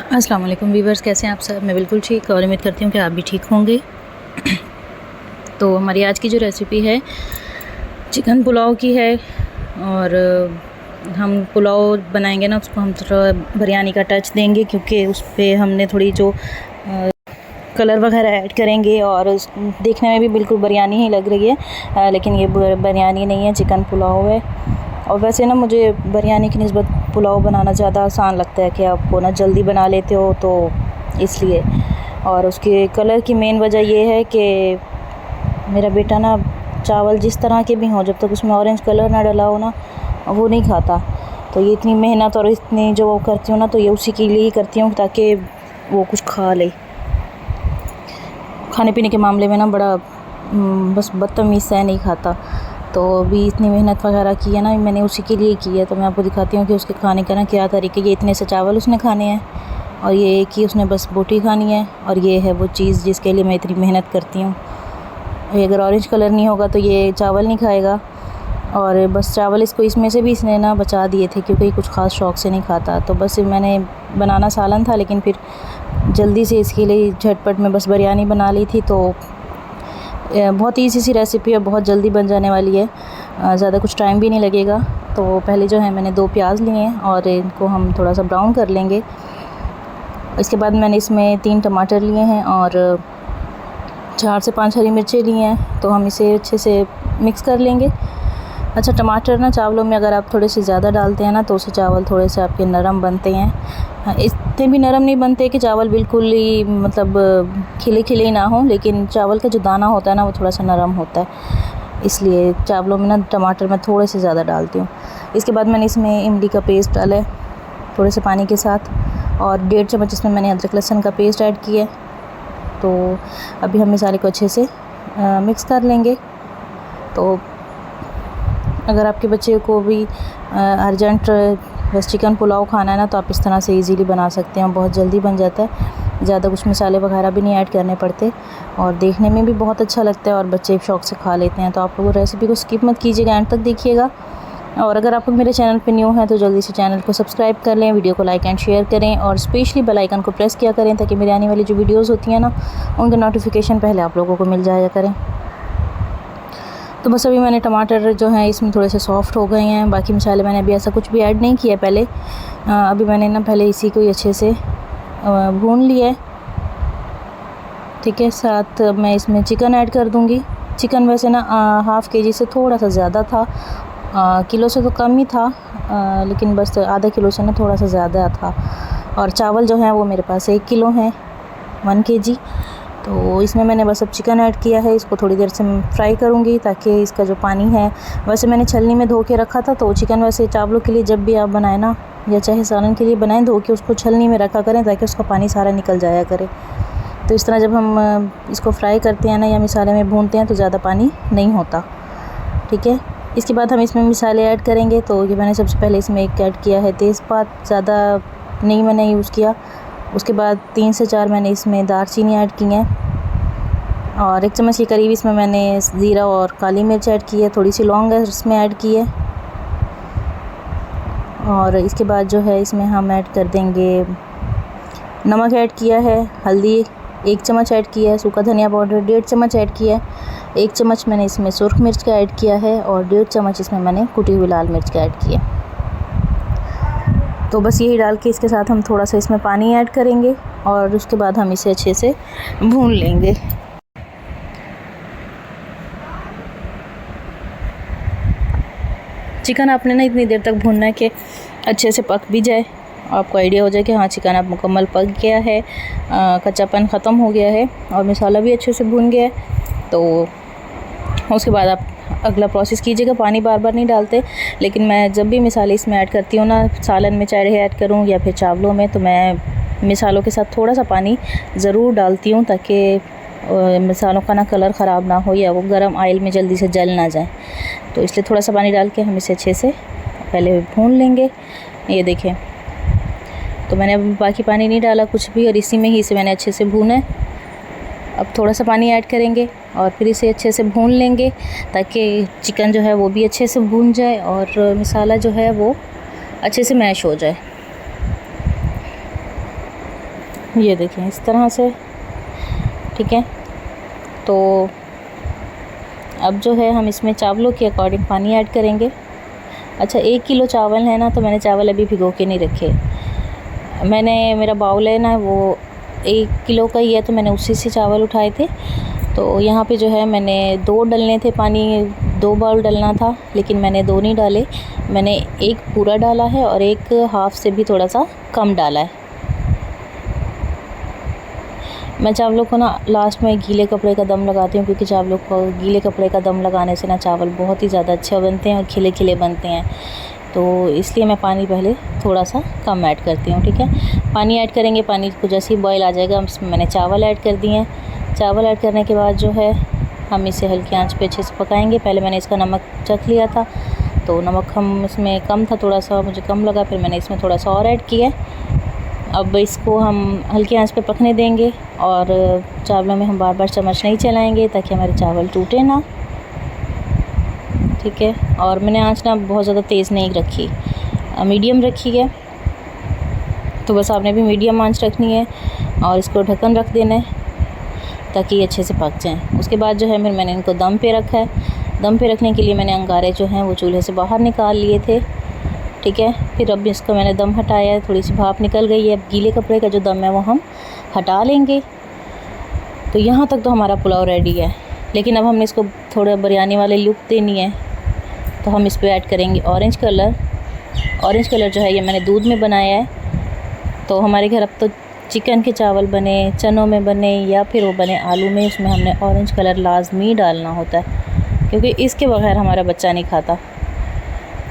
अस्सलाम वालेकुम वीवर्स, कैसे हैं आप सब। मैं बिल्कुल ठीक और उम्मीद करती हूँ कि आप भी ठीक होंगे। तो हमारी आज की जो रेसिपी है चिकन पुलाव की है। और हम पुलाव बनाएंगे ना, उसको हम थोड़ा बिरयानी का टच देंगे, क्योंकि उस पर हमने थोड़ी जो कलर वगैरह ऐड करेंगे और देखने में भी बिल्कुल बिरयानी ही लग रही है, लेकिन ये बिरयानी नहीं है, चिकन पुलाव है। और वैसे ना मुझे बिरयानी की निस्बत पुलाव बनाना ज़्यादा आसान लगता है कि आपको ना जल्दी बना लेते हो, तो इसलिए। और उसके कलर की मेन वजह ये है कि मेरा बेटा ना चावल जिस तरह के भी हों, जब तक उसमें ऑरेंज कलर ना डला हो ना, वो नहीं खाता। तो ये इतनी मेहनत और इतनी जो वो करती हूँ ना, तो ये उसी के लिए ही करती हूँ ताकि वो कुछ खा ले। खाने पीने के मामले में ना बड़ा बस बदतमीज़ से नहीं खाता। तो अभी इतनी मेहनत वगैरह की है ना, मैंने उसी के लिए की है। तो मैं आपको दिखाती हूँ कि उसके खाने का ना क्या तरीके। ये इतने से चावल उसने खाने हैं, और ये एक ही उसने बस बोटी खानी है, और ये है वो चीज़ जिसके लिए मैं इतनी मेहनत करती हूँ। ये अगर ऑरेंज कलर नहीं होगा तो ये चावल नहीं खाएगा। और बस चावल इसको इसमें से भी इसने ना बचा दिए थे, क्योंकि कुछ ख़ास शौक़ से नहीं खाता। तो बस मैंने बनाना सालन था, लेकिन फिर जल्दी से इसके लिए झटपट में बस बिरयानी बना ली थी। तो बहुत ईज़ी सी रेसिपी है, बहुत जल्दी बन जाने वाली है, ज़्यादा कुछ टाइम भी नहीं लगेगा। तो पहले जो है मैंने 2 प्याज लिए हैं और इनको हम थोड़ा सा ब्राउन कर लेंगे। इसके बाद मैंने इसमें 3 टमाटर लिए हैं और 4 से 5 हरी मिर्चें लिए हैं। तो हम इसे अच्छे से मिक्स कर लेंगे। अच्छा, टमाटर ना चावलों में अगर आप थोड़े से ज़्यादा डालते हैं ना, तो उससे चावल थोड़े से आपके नरम बनते हैं। इतने भी नरम नहीं बनते कि चावल बिल्कुल ही मतलब खिले खिले ही ना हो, लेकिन चावल का जो दाना होता है ना, वो थोड़ा सा नरम होता है। इसलिए चावलों में ना टमाटर मैं थोड़े से ज़्यादा डालती हूँ। इसके बाद मैंने इसमें इमली का पेस्ट डाला है थोड़े से पानी के साथ, और 1.5 चम्मच इसमें मैंने अदरक लहसुन का पेस्ट ऐड किया है। तो अभी हम मसाले को अच्छे से मिक्स कर लेंगे। तो अगर आपके बच्चे को भी अर्जेंट बस चिकन पुलाव खाना है ना, तो आप इस तरह से इजीली बना सकते हैं, बहुत जल्दी बन जाता है। ज़्यादा कुछ मसाले वगैरह भी नहीं ऐड करने पड़ते, और देखने में भी बहुत अच्छा लगता है, और बच्चे शौक़ से खा लेते हैं। तो आप लोग रेसिपी को स्किप मत कीजिएगा, एंड तक देखिएगा। और अगर आप लोग मेरे चैनल पर न्यू हैं तो जल्दी से चैनल को सब्सक्राइब कर लें, वीडियो को लाइक एंड शेयर करें, और स्पेशली बेल आइकन को प्रेस किया करें, ताकि मेरी आने वाली जो वीडियोज़ होती हैं ना, उनका नोटिफिकेशन पहले आप लोगों को मिल जाया करें। तो बस अभी मैंने टमाटर जो हैं इसमें थोड़े से सॉफ़्ट हो गए हैं। बाकी मसाले मैंने अभी ऐसा कुछ भी ऐड नहीं किया पहले। अभी मैंने ना पहले इसी को ही अच्छे से भून लिया है। ठीक है, साथ मैं इसमें चिकन ऐड कर दूँगी। चिकन वैसे ना हाफ़ केजी से थोड़ा सा ज़्यादा था, किलो से तो कम ही था, लेकिन बस आधा किलो से ना थोड़ा सा ज़्यादा था। और चावल जो हैं वो मेरे पास 1 किलो हैं, 1 केजी। तो इसमें मैंने बस अब चिकन ऐड किया है। इसको थोड़ी देर से फ्राई करूँगी, ताकि इसका जो पानी है, वैसे मैंने छलनी में धो के रखा था। तो चिकन वैसे चावलों के लिए जब भी आप बनाएं ना, या चाहे सालन के लिए बनाएं, धो के उसको छलनी में रखा करें, ताकि उसका पानी सारा निकल जाया करे। तो इस तरह जब हम इसको फ्राई करते हैं ना, या मसाले में भूनते हैं, तो ज़्यादा पानी नहीं होता। ठीक है, इसके बाद हम इसमें मसाले ऐड करेंगे। तो ये मैंने सबसे पहले इसमें एक ऐड किया है तेज़पात, ज़्यादा नहीं मैंने यूज़ किया। उसके बाद 3 से 4 मैंने इसमें दालचीनी ऐड की हैं, और 1 चम्मच के करीब इसमें मैंने ज़ीरा और काली मिर्च ऐड की है। थोड़ी सी लौंग इसमें ऐड की है। और इसके बाद जो है इसमें हम ऐड कर देंगे नमक ऐड किया है, हल्दी 1 चम्मच ऐड किया है, सूखा धनिया पाउडर 1.5 चम्मच ऐड किया है, 1 चम्मच मैंने इसमें सुरख मिर्च का ऐड किया है, और 1.5 चम्मच इसमें मैंने कुटी हुई लाल मिर्च का ऐड किया। तो बस यही डाल के इसके साथ हम थोड़ा सा इसमें पानी ऐड करेंगे, और उसके बाद हम इसे अच्छे से भून लेंगे। चिकन आपने ना इतनी देर तक भूनना है कि अच्छे से पक भी जाए, आपको आइडिया हो जाए कि हाँ चिकन अब मुकम्मल पक गया है, कच्चापन ख़त्म हो गया है, और मसाला भी अच्छे से भून गया है। तो उसके बाद आप अगला प्रोसेस कीजिएगा। पानी बार बार नहीं डालते, लेकिन मैं जब भी मसाले इसमें ऐड करती हूँ ना, सालन में चाहे ऐड करूँ या फिर चावलों में, तो मैं मसालों के साथ थोड़ा सा पानी ज़रूर डालती हूँ, ताकि मसालों का ना कलर ख़राब ना हो, या वो गरम ऑयल में जल्दी से जल ना जाए। तो इसलिए थोड़ा सा पानी डाल के हम इसे अच्छे से पहले भून लेंगे। ये देखें, तो मैंने अब बाकी पानी नहीं डाला कुछ भी, और इसी में ही इसे मैंने अच्छे से भूना है। अब थोड़ा सा पानी ऐड करेंगे और फिर इसे अच्छे से भून लेंगे, ताकि चिकन जो है वो भी अच्छे से भून जाए, और मसाला जो है वो अच्छे से मैश हो जाए। ये देखें इस तरह से, ठीक है। तो अब जो है हम इसमें चावलों के अकॉर्डिंग पानी ऐड करेंगे। अच्छा 1 किलो चावल है ना, तो मैंने चावल अभी भिगो के नहीं रखे। मेरा बाउल है ना वो 1 किलो का ही है, तो मैंने उसी से चावल उठाए थे। तो यहाँ पे जो है मैंने 2 डलने थे पानी, 2 बाउल डलना था, लेकिन मैंने 2 नहीं डाले, मैंने 1 पूरा डाला है और 1 हाफ़ से भी थोड़ा सा कम डाला है। मैं चावलों को ना लास्ट में गीले कपड़े का दम लगाती हूँ, क्योंकि चावलों को गीले कपड़े का दम लगाने से ना चावल बहुत ही ज़्यादा अच्छे बनते हैं और खिले खिले बनते हैं। तो इसलिए मैं पानी पहले थोड़ा सा कम ऐड करती हूँ, ठीक है। पानी ऐड करेंगे, पानी को जैसे ही बॉयल आ जाएगा उसमें मैंने चावल ऐड कर दिए हैं। चावल ऐड करने के बाद जो है हम इसे हल्की आंच पे अच्छे से पकाएंगे। पहले मैंने इसका नमक चख लिया था, तो नमक हम इसमें कम था, थोड़ा सा मुझे कम लगा, फिर मैंने इसमें थोड़ा सा और ऐड किया। अब इसको हम हल्की आंच पे पकने देंगे और चावलों में हम बार बार चम्मच नहीं चलाएंगे ताकि हमारे चावल टूटे ना, ठीक है। और मैंने आंच ना बहुत ज़्यादा तेज़ नहीं रखी, मीडियम रखी है। तो बस आपने भी मीडियम आंच रखनी है और इसको ढक्कन रख देना है ताकि ये अच्छे से पक जाएँ। उसके बाद जो है फिर मैंने इनको दम पे रखा है। दम पे रखने के लिए मैंने अंगारे जो हैं वो चूल्हे से बाहर निकाल लिए थे, ठीक है। फिर अब इसको मैंने दम हटाया है, थोड़ी सी भाप निकल गई है। अब गीले कपड़े का जो दम है वो हम हटा लेंगे। तो यहाँ तक तो हमारा पुलाव रेडी है, लेकिन अब हमने इसको थोड़ा बिरयानी वाले लुक देनी है, तो हम इस पर ऐड करेंगे ऑरेंज कलर। ऑरेंज कलर जो है ये मैंने दूध में बनाया है। तो हमारे घर अब तो चिकन के चावल बने, चनों में बने या फिर वो बने आलू में, उसमें हमने ऑरेंज कलर लाजमी डालना होता है, क्योंकि इसके बगैर हमारा बच्चा नहीं खाता।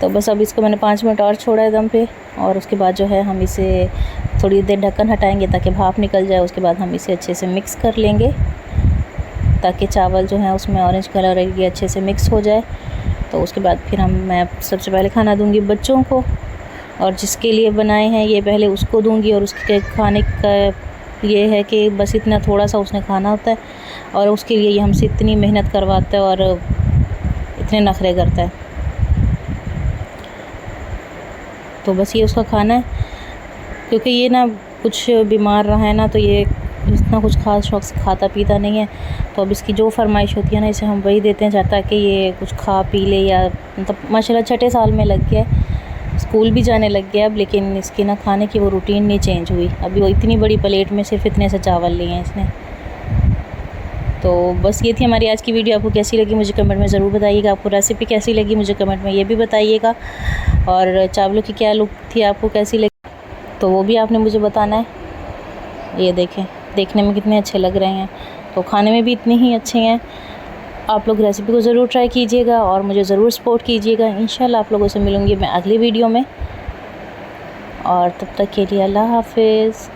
तो बस अब इसको मैंने 5 मिनट और छोड़ा है दम पे, और उसके बाद जो है हम इसे थोड़ी देर ढक्कन हटाएंगे ताकि भाप निकल जाए। उसके बाद हम इसे अच्छे से मिक्स कर लेंगे ताकि चावल जो है उसमें ऑरेंज कलर ये अच्छे से मिक्स हो जाए। तो उसके बाद फिर मैं सबसे पहले खाना दूंगी बच्चों को, और जिसके लिए बनाए हैं ये पहले उसको दूंगी। और उसके खाने का ये है कि बस इतना थोड़ा सा उसने खाना होता है, और उसके लिए ये हमसे इतनी मेहनत करवाता है और इतने नखरे करता है। तो बस ये उसका खाना है, क्योंकि ये ना कुछ बीमार रहा है ना, तो ये इतना कुछ खास शौक से खाता पीता नहीं है। तो अब इसकी जो फरमाइश होती है ना, इसे हम वही देते हैं, चाहता कि ये कुछ खा पी ले। या मतलब माशाल्लाह 6ठे साल में लग गया, स्कूल भी जाने लग गया अब, लेकिन इसकी ना खाने की वो रूटीन नहीं चेंज हुई। अभी वो इतनी बड़ी प्लेट में सिर्फ इतने से चावल लिए हैं इसने। तो बस ये थी हमारी आज की वीडियो। आपको कैसी लगी मुझे कमेंट में ज़रूर बताइएगा। आपको रेसिपी कैसी लगी मुझे कमेंट में ये भी बताइएगा, और चावलों की क्या लुक थी आपको कैसी लगी तो वो भी आपने मुझे बताना है। ये देखें, देखने में कितने अच्छे लग रहे हैं, तो खाने में भी इतने ही अच्छे हैं। आप लोग रेसिपी को ज़रूर ट्राई कीजिएगा और मुझे ज़रूर सपोर्ट कीजिएगा। इंशाल्लाह आप लोगों से मिलूँगी मैं अगली वीडियो में, और तब तक के लिए अल्लाह हाफ़िज़।